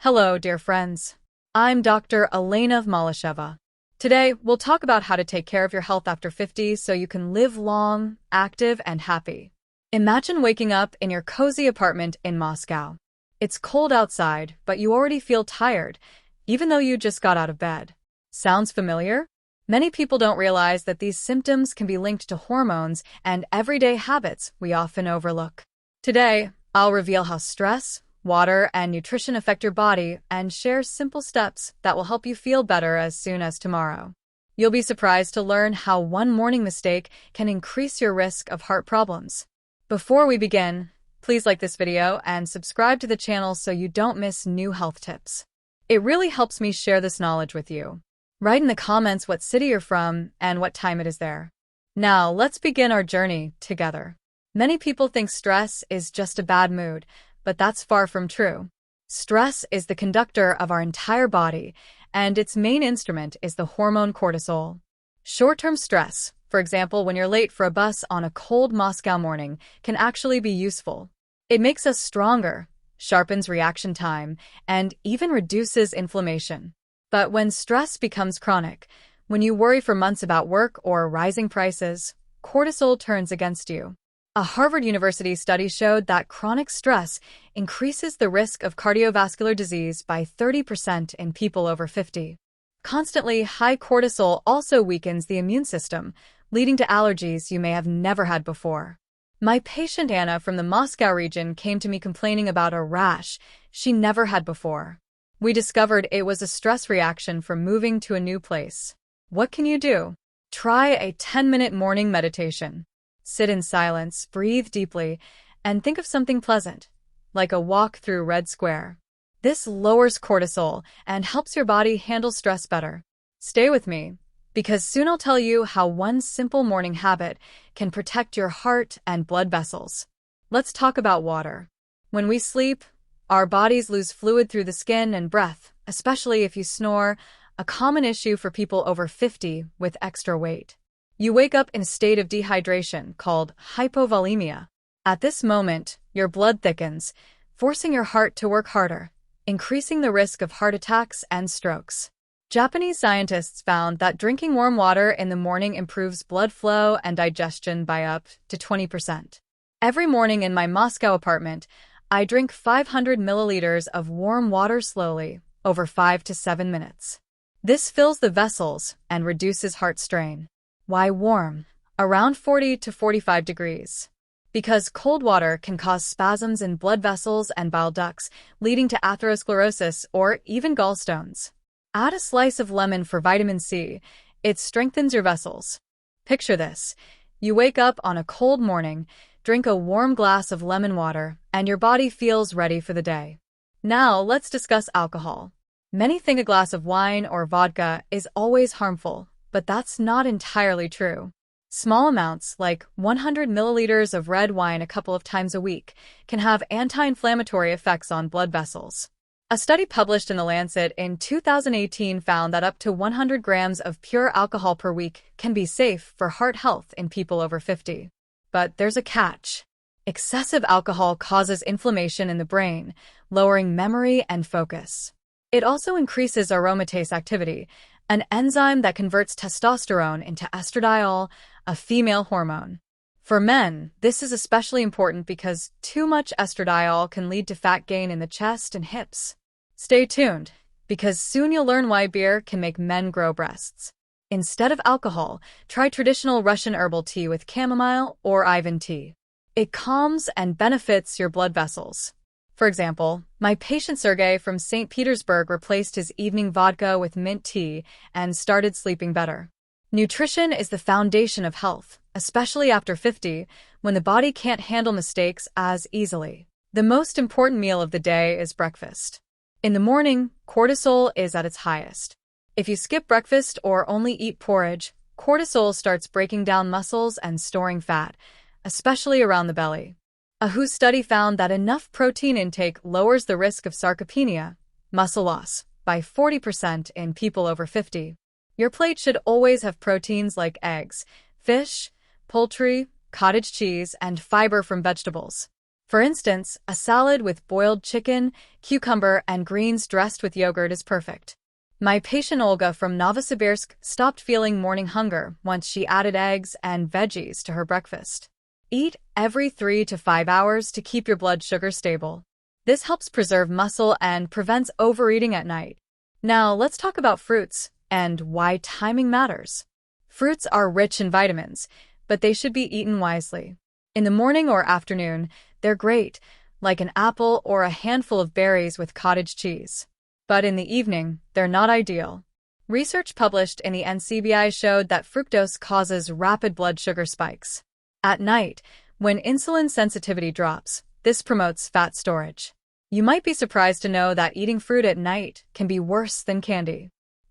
Hello, dear friends. I'm Dr. Elena Malышеwa. Today, we'll talk about how to take care of your health after 50 so you can live long, active, and happy. Imagine waking up in your cozy apartment in Moscow. It's cold outside, but you already feel tired, even though you just got out of bed. Sounds familiar? Many people don't realize that these symptoms can be linked to hormones and everyday habits we often overlook. Today, I'll reveal how stress, water, and nutrition affect your body and share simple steps that will help you feel better as soon as tomorrow. You'll be surprised to learn how one morning mistake can increase your risk of heart problems. Before we begin, please like this video and subscribe to the channel so you don't miss new health tips. It really helps me share this knowledge with you. Write in the comments what city you're from and what time it is there. Now, let's begin our journey together. Many people think stress is just a bad mood, but that's far from true. Stress is the conductor of our entire body, and its main instrument is the hormone cortisol. Short-term stress, for example, when you're late for a bus on a cold Moscow morning, can actually be useful. It makes us stronger, sharpens reaction time, and even reduces inflammation. But when stress becomes chronic, when you worry for months about work or rising prices, cortisol turns against you. A Harvard University study showed that chronic stress increases the risk of cardiovascular disease by 30% in people over 50. Constantly high cortisol also weakens the immune system, leading to allergies you may have never had before. My patient Anna from the Moscow region came to me complaining about a rash she never had before. We discovered it was a stress reaction from moving to a new place. What can you do? Try a 10-minute morning meditation. Sit in silence, breathe deeply, and think of something pleasant, like a walk through Red Square. This lowers cortisol and helps your body handle stress better. Stay with me, because soon I'll tell you how one simple morning habit can protect your heart and blood vessels. Let's talk about water. When we sleep, our bodies lose fluid through the skin and breath, especially if you snore, a common issue for people over 50 with extra weight. You wake up in a state of dehydration called hypovolemia. At this moment, your blood thickens, forcing your heart to work harder, increasing the risk of heart attacks and strokes. Japanese scientists found that drinking warm water in the morning improves blood flow and digestion by up to 20%. Every morning in my Moscow apartment, I drink 500 milliliters of warm water slowly, over 5 to 7 minutes. This fills the vessels and reduces heart strain. Why warm? Around 40 to 45 degrees. Because cold water can cause spasms in blood vessels and bile ducts, leading to atherosclerosis or even gallstones. Add a slice of lemon for vitamin C. It strengthens your vessels. Picture this. You wake up on a cold morning, drink a warm glass of lemon water, and your body feels ready for the day. Now, let's discuss alcohol. Many think a glass of wine or vodka is always harmful, but that's not entirely true. Small amounts, like 100 milliliters of red wine a couple of times a week, can have anti-inflammatory effects on blood vessels. A study published in The Lancet in 2018 found that up to 100 grams of pure alcohol per week can be safe for heart health in people over 50. But there's a catch. Excessive alcohol causes inflammation in the brain, lowering memory and focus. It also increases aromatase activity, an enzyme that converts testosterone into estradiol, a female hormone. For men, this is especially important because too much estradiol can lead to fat gain in the chest and hips. Stay tuned, because soon you'll learn why beer can make men grow breasts. Instead of alcohol, try traditional Russian herbal tea with chamomile or Ivan tea. It calms and benefits your blood vessels. For example, my patient Sergey from St. Petersburg replaced his evening vodka with mint tea and started sleeping better. Nutrition is the foundation of health, especially after 50, when the body can't handle mistakes as easily. The most important meal of the day is breakfast. In the morning, cortisol is at its highest. If you skip breakfast or only eat porridge, cortisol starts breaking down muscles and storing fat, especially around the belly. A WHO study found that enough protein intake lowers the risk of sarcopenia, muscle loss, by 40% in people over 50. Your plate should always have proteins like eggs, fish, poultry, cottage cheese, and fiber from vegetables. For instance, a salad with boiled chicken, cucumber, and greens dressed with yogurt is perfect. My patient Olga from Novosibirsk stopped feeling morning hunger once she added eggs and veggies to her breakfast. Eat every 3 to 5 hours to keep your blood sugar stable. This helps preserve muscle and prevents overeating at night. Now, let's talk about fruits and why timing matters. Fruits are rich in vitamins, but they should be eaten wisely. In the morning or afternoon, they're great, like an apple or a handful of berries with cottage cheese. But in the evening, they're not ideal. Research published in the NCBI showed that fructose causes rapid blood sugar spikes. At night, when insulin sensitivity drops, this promotes fat storage. You might be surprised to know that eating fruit at night can be worse than candy.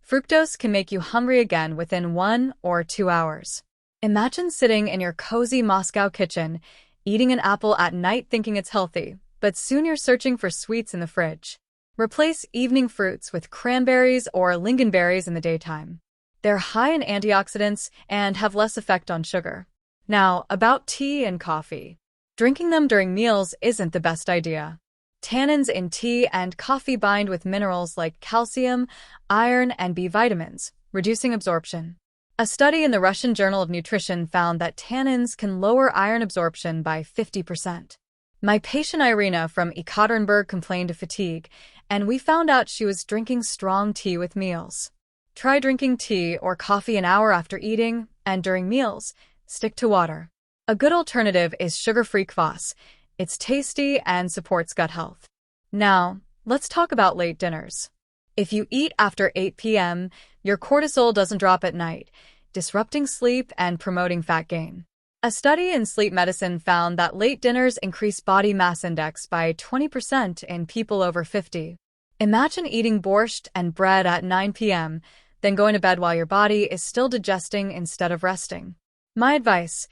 Fructose can make you hungry again within 1 or 2 hours. Imagine sitting in your cozy Moscow kitchen, eating an apple at night thinking it's healthy, but soon you're searching for sweets in the fridge. Replace evening fruits with cranberries or lingonberries in the daytime. They're high in antioxidants and have less effect on sugar. Now, about tea and coffee. Drinking them during meals isn't the best idea. Tannins in tea and coffee bind with minerals like calcium, iron, and B vitamins, reducing absorption. A study in the Russian Journal of Nutrition found that tannins can lower iron absorption by 50%. My patient Irina from Ekaterinburg complained of fatigue, and we found out she was drinking strong tea with meals. Try drinking tea or coffee an hour after eating, and during meals, stick to water. A good alternative is sugar-free kvass. It's tasty and supports gut health. Now, let's talk about late dinners. If you eat after 8 p.m., your cortisol doesn't drop at night, disrupting sleep and promoting fat gain. A study in sleep medicine found that late dinners increase body mass index by 20% in people over 50. Imagine eating borscht and bread at 9 p.m., then going to bed while your body is still digesting instead of resting. My advice: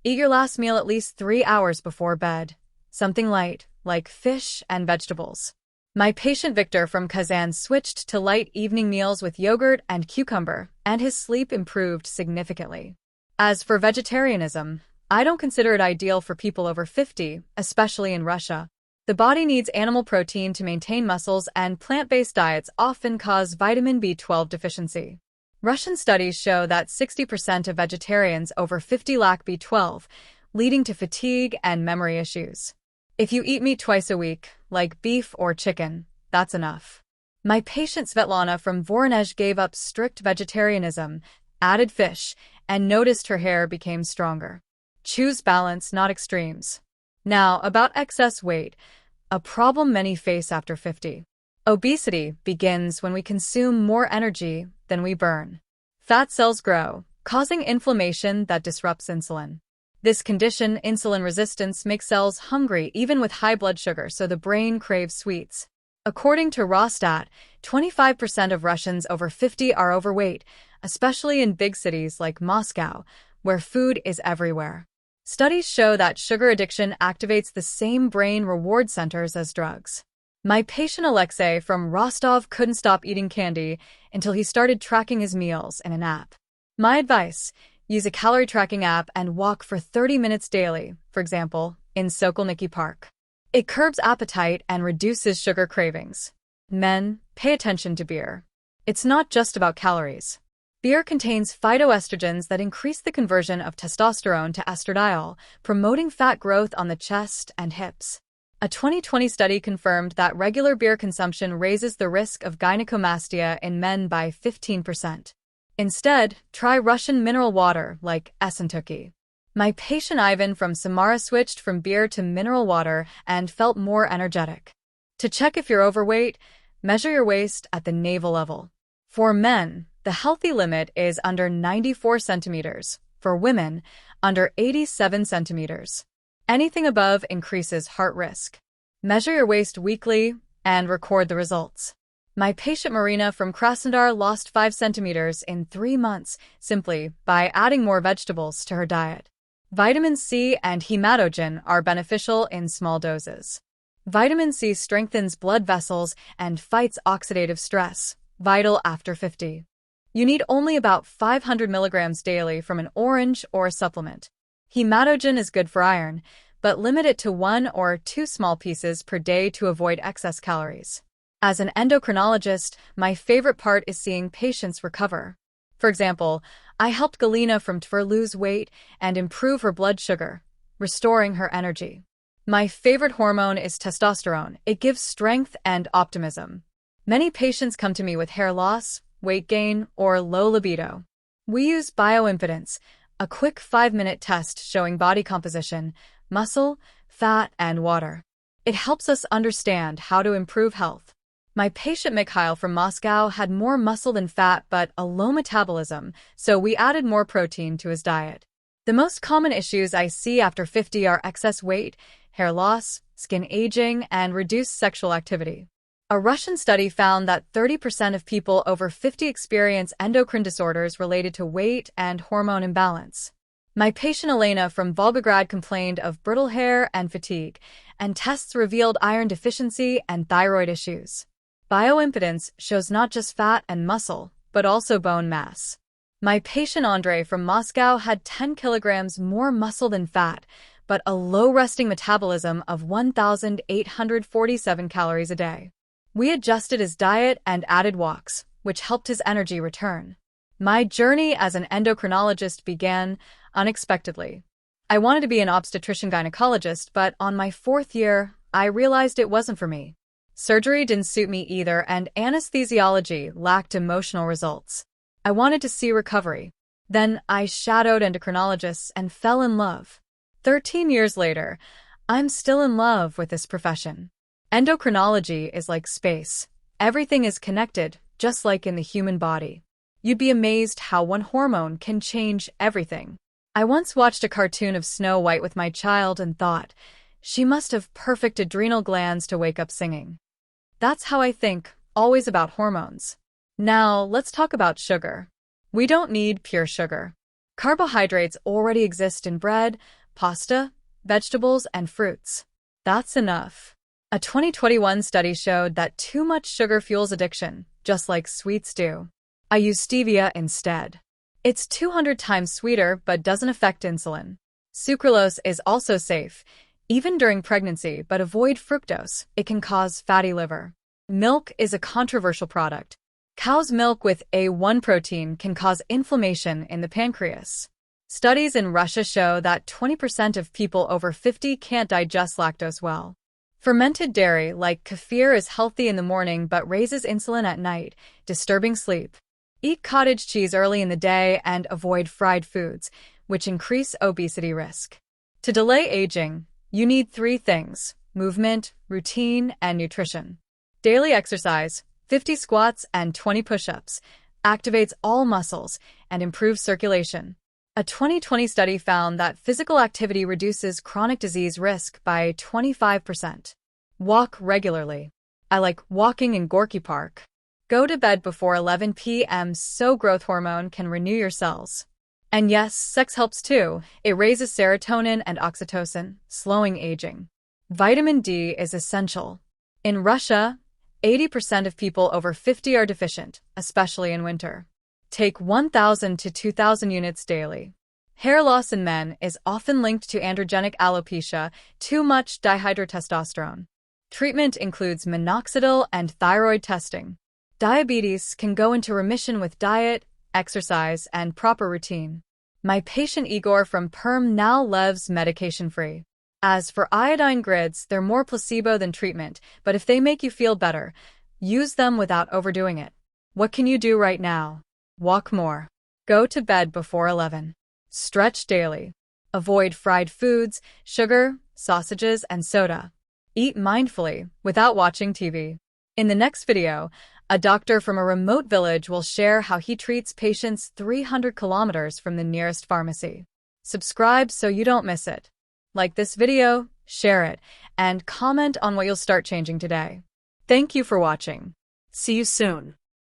eat your last meal at least 3 hours before bed. Something light, like fish and vegetables. My patient Victor from Kazan switched to light evening meals with yogurt and cucumber, and his sleep improved significantly. As for vegetarianism, I don't consider it ideal for people over 50, especially in Russia. The body needs animal protein to maintain muscles, and plant-based diets often cause vitamin B12 deficiency. Russian studies show that 60% of vegetarians over 50 lack B12, leading to fatigue and memory issues. If you eat meat twice a week, like beef or chicken, that's enough. My patient Svetlana from Voronezh gave up strict vegetarianism, added fish, and noticed her hair became stronger. Choose balance, not extremes. Now, about excess weight, a problem many face after 50. Obesity begins when we consume more energy than we burn. Fat cells grow, causing inflammation that disrupts insulin. This condition, insulin resistance, makes cells hungry even with high blood sugar, so the brain craves sweets. According to Rosstat, 25% of Russians over 50 are overweight, especially in big cities like Moscow, where food is everywhere. Studies show that sugar addiction activates the same brain reward centers as drugs. My patient Alexei from Rostov couldn't stop eating candy until he started tracking his meals in an app. My advice: use a calorie tracking app and walk for 30 minutes daily, for example, in Sokolniki Park. It curbs appetite and reduces sugar cravings. Men, pay attention to beer. It's not just about calories. Beer contains phytoestrogens that increase the conversion of testosterone to estradiol, promoting fat growth on the chest and hips. A 2020 study confirmed that regular beer consumption raises the risk of gynecomastia in men by 15%. Instead, try Russian mineral water like Essentuki. My patient Ivan from Samara switched from beer to mineral water and felt more energetic. To check if you're overweight, measure your waist at the navel level. For men, the healthy limit is under 94 centimeters. For women, under 87 centimeters. Anything above increases heart risk. Measure your waist weekly and record the results. My patient Marina from Krasnodar lost 5 centimeters in 3 months simply by adding more vegetables to her diet. Vitamin C and hematogen are beneficial in small doses. Vitamin C strengthens blood vessels and fights oxidative stress, vital after 50. You need only about 500 milligrams daily from an orange or a supplement. Hematogen is good for iron, but limit it to 1 or 2 small pieces per day to avoid excess calories. As an endocrinologist, my favorite part is seeing patients recover. For example, I helped Galina from TVR lose weight and improve her blood sugar, restoring her energy. My favorite hormone is testosterone. It gives strength and optimism. Many patients come to me with hair loss, weight gain, or low libido. We use bioimpedance, a quick 5-minute test showing body composition, muscle, fat, and water. It helps us understand how to improve health. My patient Mikhail from Moscow had more muscle than fat but a low metabolism, so we added more protein to his diet. The most common issues I see after 50 are excess weight, hair loss, skin aging, and reduced sexual activity. A Russian study found that 30% of people over 50 experience endocrine disorders related to weight and hormone imbalance. My patient Elena from Volgograd complained of brittle hair and fatigue, and tests revealed iron deficiency and thyroid issues. Bioimpedance shows not just fat and muscle, but also bone mass. My patient Andre from Moscow had 10 kilograms more muscle than fat, but a low resting metabolism of 1,847 calories a day. We adjusted his diet and added walks, which helped his energy return. My journey as an endocrinologist began unexpectedly. I wanted to be an obstetrician-gynecologist, but on my 4th year, I realized it wasn't for me. Surgery didn't suit me either, and anesthesiology lacked emotional results. I wanted to see recovery. Then I shadowed endocrinologists and fell in love. 13 years later, I'm still in love with this profession. Endocrinology is like space. Everything is connected, just like in the human body. You'd be amazed how one hormone can change everything. I once watched a cartoon of Snow White with my child and thought, she must have perfect adrenal glands to wake up singing. That's how I think, always about hormones. Now, let's talk about sugar. We don't need pure sugar. Carbohydrates already exist in bread, pasta, vegetables, and fruits. That's enough. A 2021 study showed that too much sugar fuels addiction, just like sweets do. I use stevia instead. It's 200 times sweeter but doesn't affect insulin. Sucralose is also safe, even during pregnancy, but avoid fructose. It can cause fatty liver. Milk is a controversial product. Cow's milk with A1 protein can cause inflammation in the pancreas. Studies in Russia show that 20% of people over 50 can't digest lactose well. Fermented dairy like kefir is healthy in the morning but raises insulin at night, disturbing sleep. Eat cottage cheese early in the day and avoid fried foods, which increase obesity risk. To delay aging, you need 3 things: movement, routine, and nutrition. Daily exercise, 50 squats and 20 push-ups, activates all muscles and improves circulation. A 2020 study found that physical activity reduces chronic disease risk by 25%. Walk regularly. I like walking in Gorky Park. Go to bed before 11 p.m. so growth hormone can renew your cells. And yes, sex helps too. It raises serotonin and oxytocin, slowing aging. Vitamin D is essential. In Russia, 80% of people over 50 are deficient, especially in winter. Take 1,000 to 2,000 units daily. Hair loss in men is often linked to androgenic alopecia, too much dihydrotestosterone. Treatment includes minoxidil and thyroid testing. Diabetes can go into remission with diet, exercise, and proper routine. My patient Igor from Perm now lives medication-free. As for iodine grids, they're more placebo than treatment, but if they make you feel better, use them without overdoing it. What can you do right now? Walk more. Go to bed before 11. Stretch daily. Avoid fried foods, sugar, sausages, and soda. Eat mindfully, without watching TV. In the next video, a doctor from a remote village will share how he treats patients 300 kilometers from the nearest pharmacy. Subscribe so you don't miss it. Like this video, share it, and comment on what you'll start changing today. Thank you for watching. See you soon.